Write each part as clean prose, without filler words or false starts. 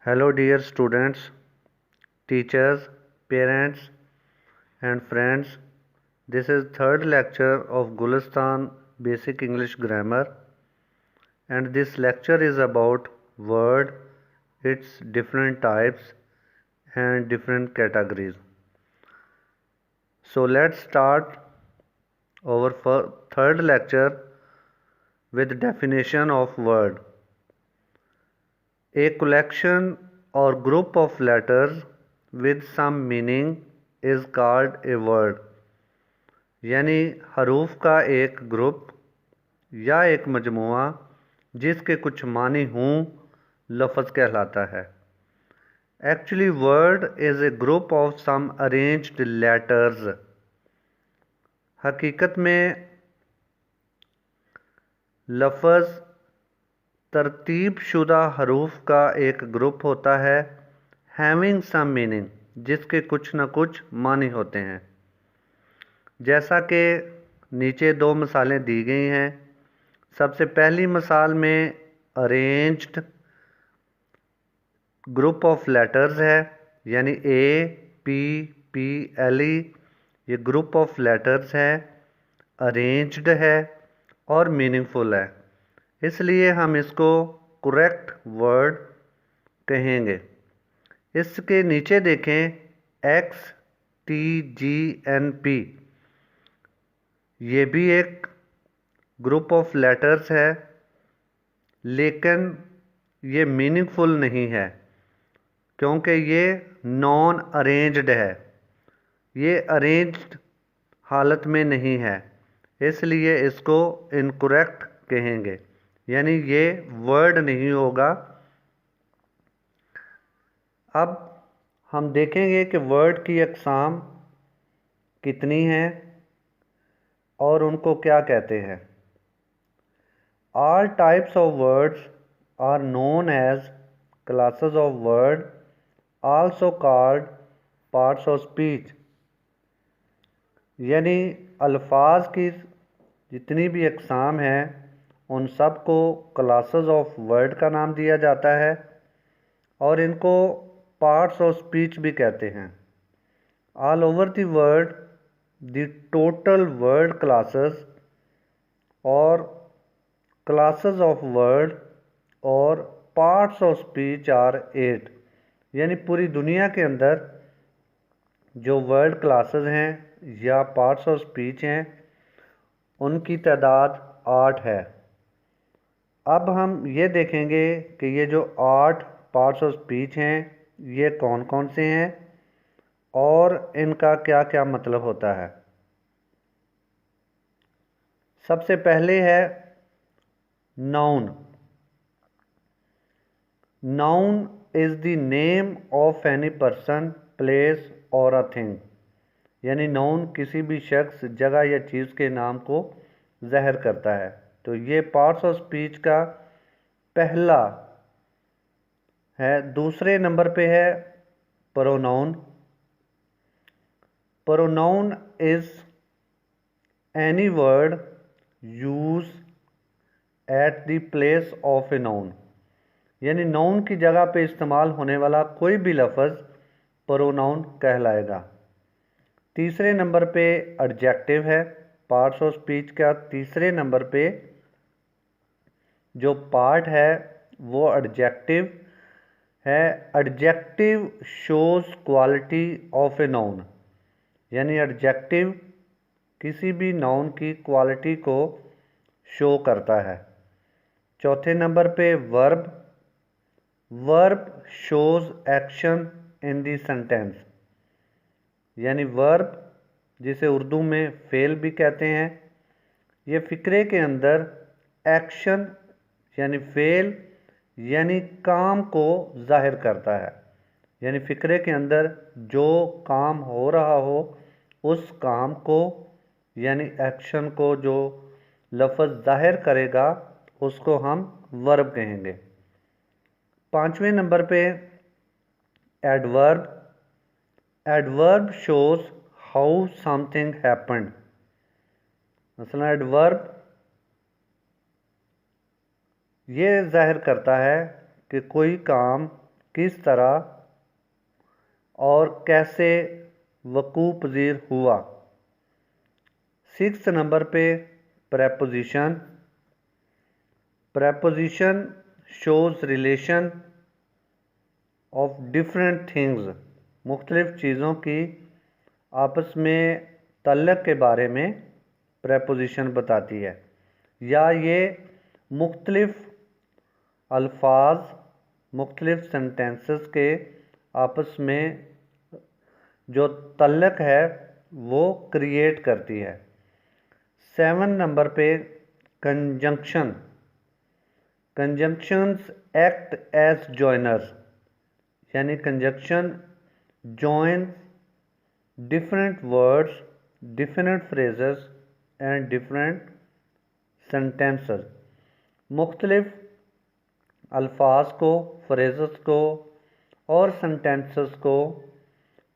Hello dear students, teachers, parents and friends. This is third lecture of Gulistan Basic English Grammar, and this lecture is about word, its different types and different categories. So let's start our third lecture with definition of word. A collection or group of letters with some meaning is called a word. यानी हरूफ का एक group या एक मजमुआ जिसके कुछ मानी हों लफ्ज़ कहलाता है. Actually word is a group of some arranged letters. हकीकत में लफ्ज़ तरतीब शुदा हरूफ का एक ग्रुप होता है हैविंग सम मीनिंग जिसके कुछ न कुछ मानी होते हैं. जैसा कि नीचे दो मिसालें दी गई हैं. सबसे पहली मिसाल में अरेंज्ड ग्रुप ऑफ लेटर्स है, यानी A P P L E ये ग्रुप ऑफ लेटर्स है, अरेंज्ड है और मीनिंगफुल है, इसलिए हम इसको करेक्ट वर्ड कहेंगे. इसके नीचे देखें X T G N P, ये भी एक ग्रुप ऑफ लेटर्स है लेकिन ये मीनिंगफुल नहीं है क्योंकि ये नॉन अरेंज्ड है, ये अरेंज्ड हालत में नहीं है, इसलिए इसको इनकरेक्ट कहेंगे, यानी ये वर्ड नहीं होगा. अब हम देखेंगे कि वर्ड की अक़साम कितनी हैं और उनको क्या कहते हैं. All types of words are known as classes of word, also called parts of speech. यानी अल्फाज की जितनी भी अक़साम हैं उन सब को क्लासेस ऑफ वर्ड का नाम दिया जाता है और इनको पार्ट्स ऑफ स्पीच भी कहते हैं. All over the word the total word classes और क्लासेस ऑफ वर्ड और पार्ट्स ऑफ स्पीच आर 8. यानी पूरी दुनिया के अंदर जो वर्ड क्लासेस हैं या पार्ट्स ऑफ स्पीच हैं उनकी तादाद 8 है. अब हम ये देखेंगे कि ये जो 8 पार्ट्स ऑफ स्पीच हैं ये कौन कौन से हैं और इनका क्या क्या मतलब होता है. सबसे पहले है noun. Noun is the name of any person, place और अ थिंग. यानी नाउन किसी भी शख्स, जगह या चीज़ के नाम को ज़ाहिर करता है. तो ये पार्ट्स ऑफ स्पीच का पहला है. दूसरे नंबर पे है pronoun. Pronoun is any word use at the place of a noun. यानी नाउन की जगह पे इस्तेमाल होने वाला कोई भी लफ्ज़ प्रोनाउन कहलाएगा. तीसरे नंबर पे एडजेक्टिव है. पार्ट्स ऑफ स्पीच का तीसरे नंबर पे जो पार्ट है वो एडजेक्टिव है. Adjective shows quality of a noun. यानी एडजेक्टिव किसी भी नाउन की क्वालिटी को शो करता है. चौथे नंबर पे verb. Verb shows action in the sentence. यानी वर्ब जिसे उर्दू में फेल भी कहते हैं, ये फ़िक्रे के अंदर एक्शन यानी फेल यानी काम को ज़ाहिर करता है. यानी फ़िक्रे के अंदर जो काम हो रहा हो उस काम को यानी एक्शन को जो लफ्ज़ ज़ाहिर करेगा उसको हम वर्ब कहेंगे. पाँचवें नंबर पे adverb. Adverb shows how something happened. मसलन एडवर्ब ये ज़ाहिर करता है कि कोई काम किस तरह और कैसे वकूअ पज़ीर हुआ। 6 नंबर पे preposition. Preposition shows relation of different things, मुख्तलिफ़ चीज़ों की आपस में तल्लुक़ के बारे में प्रेपोजिशन बताती है, या ये मुख्तलिफ़ अल्फाज, मुख्तलिफ़ सेंटेंसेस के आपस में जो तल्लुक़ है वो क्रिएट करती है। 7 नंबर पे conjunction. Conjunctions act as joiners, यानी conjunction join different words, different phrases and different sentences. मुख्तलिफ़ अल्फाज को, फ्रेजेस को और सेंटेंसेस को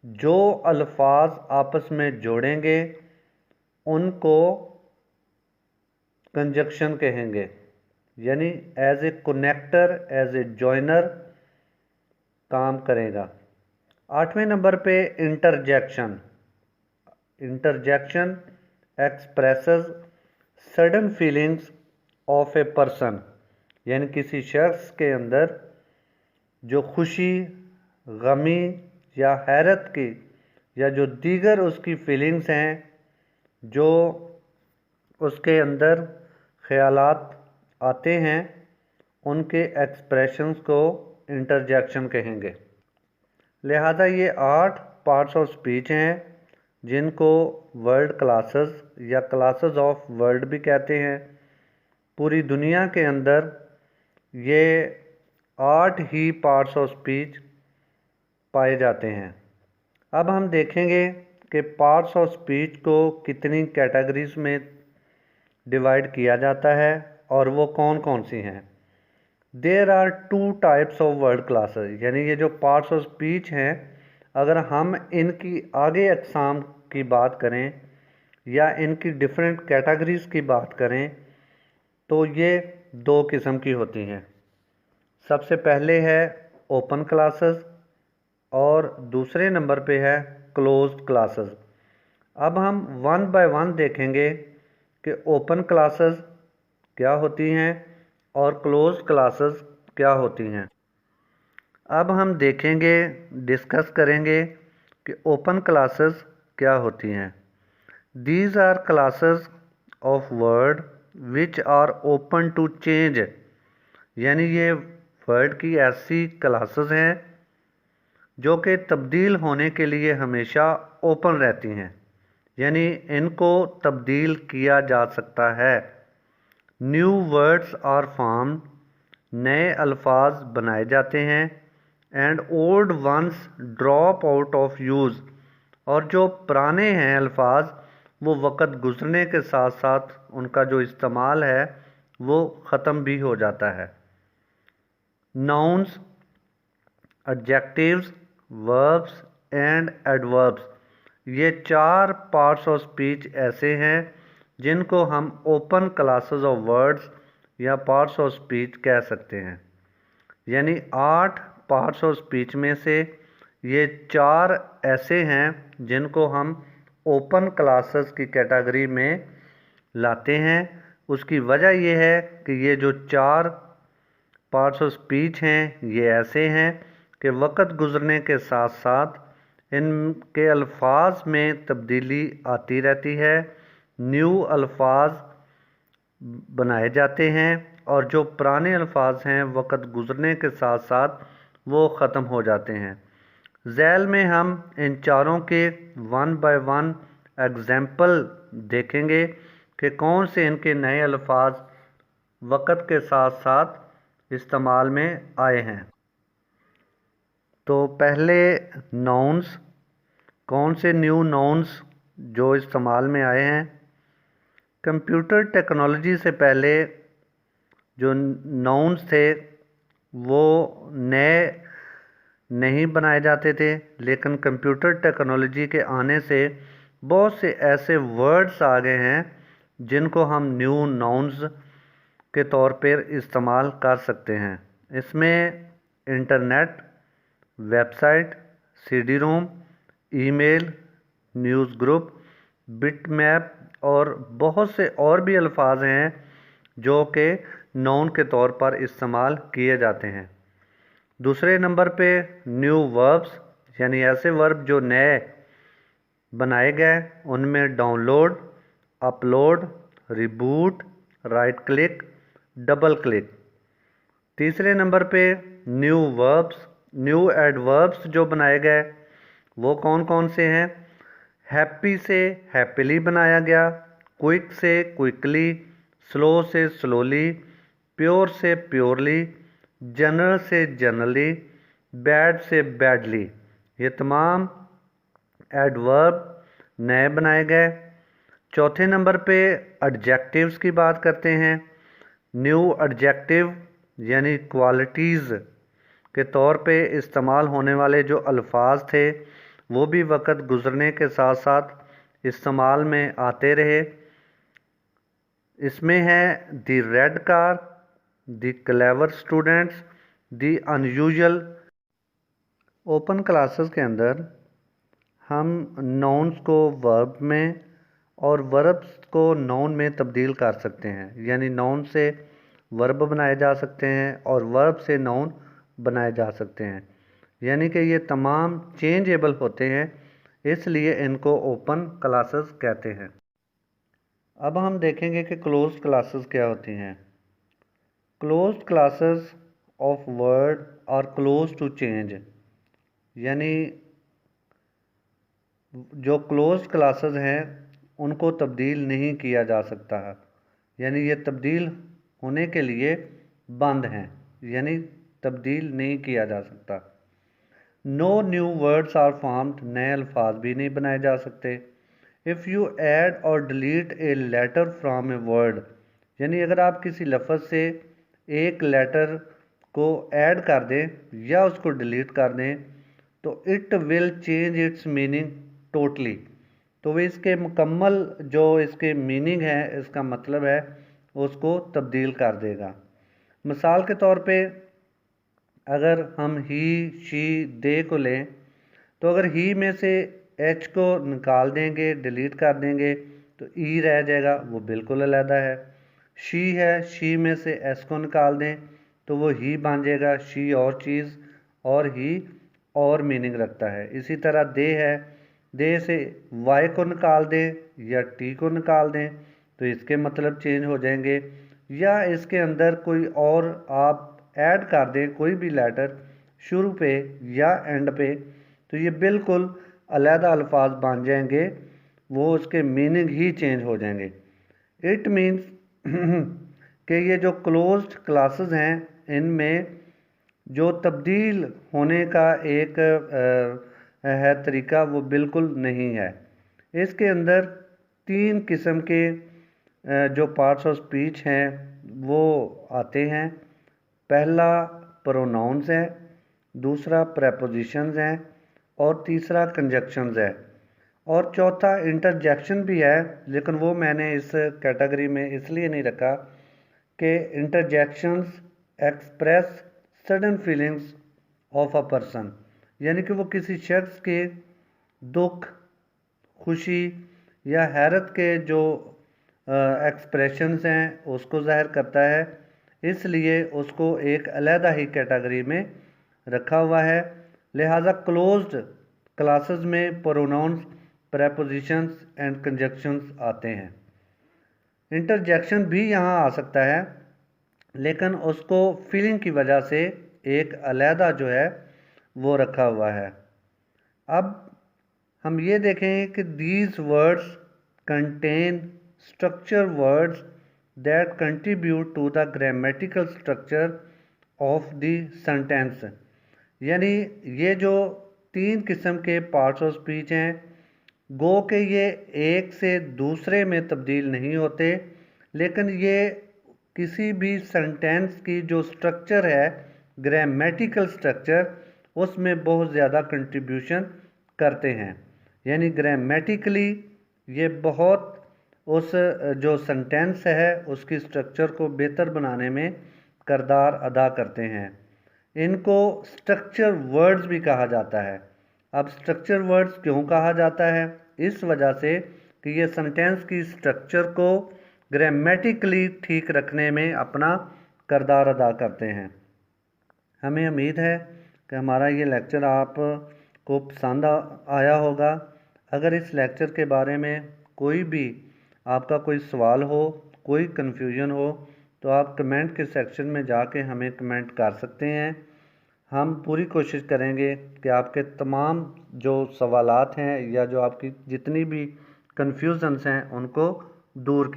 जो अल्फाज आपस में जोड़ेंगे उनको कंजंक्शन कहेंगे, यानी as a connector, as a joiner काम करेगा। 8वें नंबर पे interjection. Interjection expresses sudden feelings of a person, यानी किसी शख्स के अंदर जो खुशी, गमी या हैरत की या जो दीगर उसकी फीलिंग्स हैं, जो उसके अंदर ख़यालात आते हैं, उनके एक्सप्रेशंस को इंटरजेक्शन कहेंगे। लिहाजा ये 8 पार्ट्स ऑफ स्पीच हैं जिनको वर्ड क्लासेस या क्लासेस ऑफ वर्ड भी कहते हैं। पूरी दुनिया के अंदर ये 8 ही पार्ट्स ऑफ स्पीच पाए जाते हैं। अब हम देखेंगे कि पार्ट्स ऑफ स्पीच को कितनी कैटेगरीज में डिवाइड किया जाता है और वो कौन कौन सी हैं। There are 2 types of word classes, यानी ये जो पार्ट्स ऑफ स्पीच हैं, अगर हम इनकी आगे अक़साम की बात करें या इनकी डिफरेंट कैटेगरीज की बात करें तो ये 2 किस्म की होती हैं। सबसे पहले है ओपन क्लासेस और दूसरे नंबर पे है क्लोज्ड क्लासेस। अब हम 1 बाय 1 देखेंगे कि ओपन क्लासेस क्या होती हैं और क्लोज्ड क्लासेस क्या होती हैं। अब हम देखेंगे, डिस्कस करेंगे कि ओपन क्लासेस क्या होती हैं। These are classes of word which are open to change, यानी ये वर्ड की ऐसी क्लासेस हैं जो कि तब्दील होने के लिए हमेशा ओपन रहती हैं, यानी इनको तब्दील किया जा सकता है। न्यू वर्ड्स आर फॉर्म्ड, नए अल्फाज बनाए जाते हैं। And old ones drop out of use, और जो पुराने हैं अल्फाज वो वक़्त गुज़रने के साथ साथ उनका जो इस्तेमाल है वो ख़त्म भी हो जाता है। Nouns, adjectives, verbs and adverbs, ये 4 पार्ट्स ऑफ स्पीच ऐसे हैं जिनको हम ओपन क्लासेस ऑफ वर्ड्स या पार्ट्स ऑफ स्पीच कह सकते हैं। यानी 8 पार्ट्स ऑफ स्पीच में से ये 4 ऐसे हैं जिनको हम ओपन क्लासेस की कैटेगरी में लाते हैं। उसकी वजह यह है कि ये जो 4 पार्ट्स ऑफ स्पीच हैं ये ऐसे हैं कि वक़्त गुज़रने के साथ साथ इनके अल्फाज में तब्दीली आती रहती है, न्यू अल्फाज बनाए जाते हैं और जो पुराने अल्फाज हैं वक़्त गुज़रने के साथ साथ वो ख़त्म हो जाते हैं। ज़ैल में हम इन चारों के 1 बाय 1 एग्ज़ाम्पल देखेंगे कि कौन से इनके नए अल्फाज वक़्त के साथ साथ इस्तेमाल में आए हैं। तो पहले नाउन्स, कौन से न्यू नाउन्स जो इस्तेमाल में आए हैं। कंप्यूटर टेक्नोलॉजी से पहले जो नाउन्स थे वो नए नहीं बनाए जाते थे, लेकिन कंप्यूटर टेक्नोलॉजी के आने से बहुत से ऐसे वर्ड्स आ गए हैं जिनको हम न्यू नाउन्स के तौर पर इस्तेमाल कर सकते हैं। इसमें internet, website, CD ROM, email, news group, bitmap और बहुत से और भी अल्फाज हैं जो कि नाउन के तौर पर इस्तेमाल किए जाते हैं। दूसरे नंबर पे न्यू वर्ब्स, यानी ऐसे वर्ब जो नए बनाए गए, उनमें download, upload, reboot, right click, double click. तीसरे नंबर पे न्यू वर्ब्स, न्यू एडवर्ब्स जो बनाए गए वो कौन कौन से हैं? हैप्पी से हैप्पीली बनाया गया, क्विक से क्विकली, स्लो से स्लोली, प्योर से प्योरली, जनरल से जनरली, बैड से बैडली। ये तमाम एडवर्ब नए बनाए गए। चौथे नंबर पे एडजेक्टिव्स की बात करते हैं। न्यू एडजेक्टिव यानी क्वालिटीज़ के तौर पे इस्तेमाल होने वाले जो अल्फाज थे वो भी वक्त गुज़रने के साथ साथ इस्तेमाल में आते रहे। इसमें है the red car, the clever students, the unusual. Open classes के अंदर हम नाउन्स को वर्ब में और वर्ब्स को नाउन में तब्दील कर सकते हैं, यानी नाउन से वर्ब बनाए जा सकते हैं और वर्ब से नाउन बनाए जा सकते हैं, यानी कि ये तमाम चेंजेबल होते हैं, इसलिए इनको ओपन क्लासेस कहते हैं। अब हम देखेंगे कि क्लोज्ड क्लासेस क्या होती हैं। Closed classes of word are close to change, यानी जो क्लोज्ड क्लासेस हैं उनको तब्दील नहीं किया जा सकता है, यानी ये तब्दील होने के लिए बंद हैं, यानी तब्दील नहीं किया जा सकता। No new words are formed, नए अल्फाज भी नहीं बनाए जा सकते। इफ़ यू ऐड और delete a letter from a word, यानी अगर आप किसी लफ्ज़ से एक लेटर को ऐड कर दें या उसको डिलीट कर दें तो it will change it's meaning totally, तो वे इसके मुकम्मल जो इसके मीनिंग है, इसका मतलब है, उसको तब्दील कर देगा। मिसाल के तौर पे अगर हम ही, शी, दे को लें तो अगर ही में से एच को निकाल देंगे, डिलीट कर देंगे तो ई रह जाएगा, वो बिल्कुल अलग है। शी है, शी में से एस को निकाल दें तो वो ही बन जाएगा, शी और चीज़ और ही और मीनिंग रखता है। इसी तरह दे है, दे से वाई को निकाल दें या टी को निकाल दें तो इसके मतलब चेंज हो जाएंगे, या इसके अंदर कोई और आप ऐड कर दें कोई भी लेटर शुरू पे या एंड पे तो ये बिल्कुल अलहदा अल्फाज बन जाएंगे, वो उसके मीनिंग ही चेंज हो जाएंगे। इट मीन्स कि ये जो क्लोज्ड क्लासेस हैं इनमें जो तब्दील होने का एक है तरीका वो बिल्कुल नहीं है। इसके अंदर 3 किस्म के जो पार्ट्स ऑफ स्पीच हैं वो आते हैं। पहला प्रोनाउंस है, दूसरा प्रेपोजिशंस हैं और तीसरा कंजक्शंस है और चौथा इंटरजेक्शन भी है, लेकिन वो मैंने इस कैटेगरी में इसलिए नहीं रखा कि interjections express sudden feelings of a person, यानी कि वो किसी शख्स के दुख, खुशी या हैरत के जो एक्सप्रेशंस हैं उसको ज़ाहिर करता है, इसलिए उसको एक अलहदा ही कैटेगरी में रखा हुआ है। लिहाजा क्लोज्ड क्लासेस में प्रोनाउंस, प्रेपोजिशंस एंड कंजक्शंस आते हैं। इंटरजेक्शन भी यहाँ आ सकता है, लेकिन उसको फीलिंग की वजह से एक अलहदा जो है वो रखा हुआ है। अब हम ये देखेंगे कि these words contain structure words that contribute to the grammatical structure of the sentence, यानी ये जो 3 किस्म के पार्ट्स ऑफ स्पीच हैं गो के ये एक से दूसरे में तब्दील नहीं होते, लेकिन ये किसी भी सेंटेंस की जो स्ट्रक्चर है, ग्रामेटिकल स्ट्रक्चर, उसमें बहुत ज़्यादा कंट्रीब्यूशन करते हैं, यानी ग्रामेटिकली ये बहुत उस जो सेंटेंस है उसकी स्ट्रक्चर को बेहतर बनाने में किरदार अदा करते हैं। इनको स्ट्रक्चर वर्ड्स भी कहा जाता है। अब स्ट्रक्चर वर्ड्स क्यों कहा जाता है? इस वजह से कि ये सेंटेंस की स्ट्रक्चर को ग्रामेटिकली ठीक रखने में अपना किरदार अदा करते हैं। हमें उम्मीद है कि हमारा ये लेक्चर आपको पसंद आया होगा। अगर इस लेक्चर के बारे में कोई भी आपका कोई सवाल हो, कोई कन्फ्यूजन हो, तो आप कमेंट के सेक्शन में जाके हमें कमेंट कर सकते हैं। हम पूरी कोशिश करेंगे कि आपके तमाम जो सवालात हैं या जो आपकी जितनी भी कन्फ्यूजन्स हैं उनको दूर